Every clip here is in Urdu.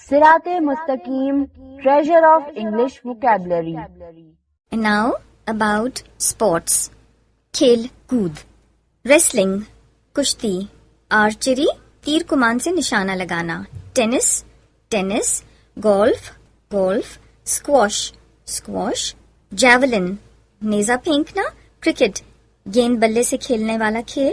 Sirat Mustaqim, treasure of English vocabulary. And now about sports. کھیل کود. ریسلنگ کشتی. آرچری تیر کمان سے نشانہ لگانا. ٹینس. گولف. اسکواش. جیولن نیزہ پھینکنا. کرکٹ گیند بلے سے کھیلنے والا کھیل.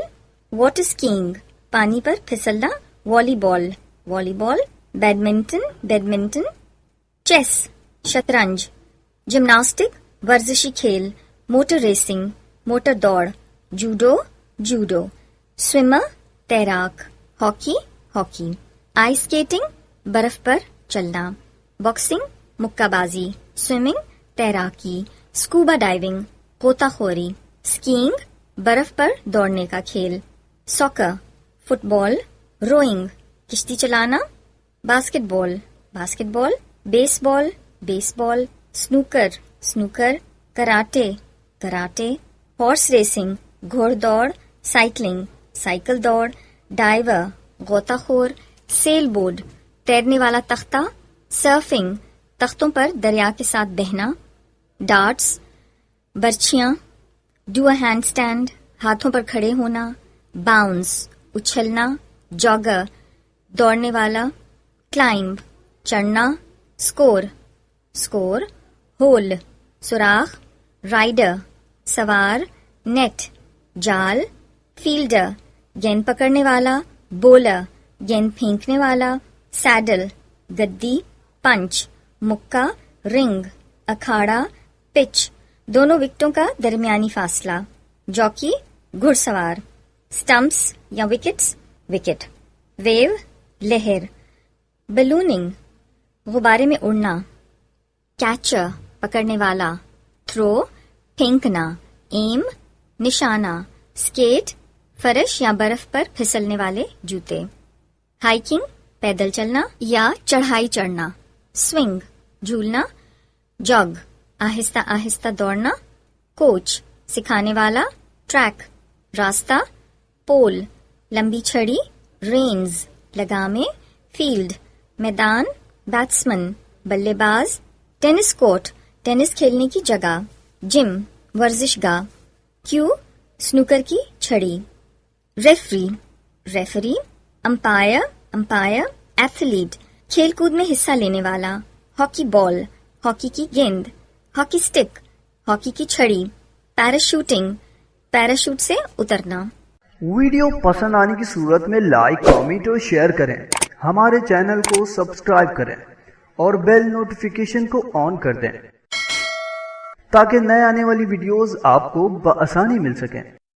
واٹر اسکیئنگ پانی پر پھسلنا. والی بال. بیڈمنٹن. چیس شطرنج. جمناسٹک ورزشی کھیل. موٹر ریسنگ موٹر دوڑ. جوڈو. سوئمر تیراک. ہاکی. آئس اسکیٹنگ برف پر چلنا. باکسنگ مکہ بازی. سوئمنگ تیراکی. اسکوبا ڈائیونگ غوطہ خوری. اسکیئنگ برف پر دوڑنے کا کھیل. ساکر فٹ بال. روئنگ کشتی چلانا. باسکٹ بال. بیس بال. سنوکر. کراٹے. ہارس ریسنگ گھوڑ دوڑ. سائیکل دوڑ. ڈائیور غوطہ خور. سیل بورڈ تیرنے والا تختہ. سرفنگ تختوں پر دریا کے ساتھ بہنا. ڈارٹس برچیاں. ڈو اے ہینڈ اسٹینڈ ہاتھوں پر کھڑے ہونا. باؤنس اچھلنا. جاگر دوڑنے والا. کلائمب چڑھنا. اسکور. ہول سوراخ. رائڈر سوار. نیٹ جال. فیلڈر گیند پکڑنے والا. بولر گیند پھینکنے والا. سیڈل گدی. پنچ مکہ. رنگ اکھاڑا. پچ دونوں وکٹوں کا درمیانی فاصلہ. جاکی گھڑ سوار. سٹمپس یا وکٹ. ویو لہر. بلوننگ غبارے میں اڑنا. کیچر پکڑنے والا. تھرو پھینکنا. ایم نشانہ. اسکیٹ فرش یا برف پر پھسلنے والے جوتے. ہائیکنگ پیدل چلنا یا چڑھائی چڑھنا. سوئنگ جھولنا. جاگ آہستہ آہستہ دوڑنا. کوچ سکھانے والا. ٹریک راستہ. پول لمبی چھڑی. رینز لگامیں. فیلڈ میدان. بیٹسمن بلے باز. ٹینس کورٹ ٹینس کھیلنے کی جگہ. جم ورزش گاہ. کیو سنوکر کی چھڑی. ریفری. امپائر. ایتھلیٹ کھیل کود میں حصہ لینے والا. ہاکی بال ہاکی کی گیند. ہاکی اسٹک ہاکی کی چھڑی. پیراشوٹنگ پیراشوٹ سے اترنا. ویڈیو پسند آنے کی صورت میں لائک کامنٹ اور شیئر کریں. ہمارے چینل کو سبسکرائب کریں اور بیل نوٹیفیکیشن کو آن کر دیں تاکہ نئے آنے والی ویڈیوز آپ کو بآسانی مل سکیں.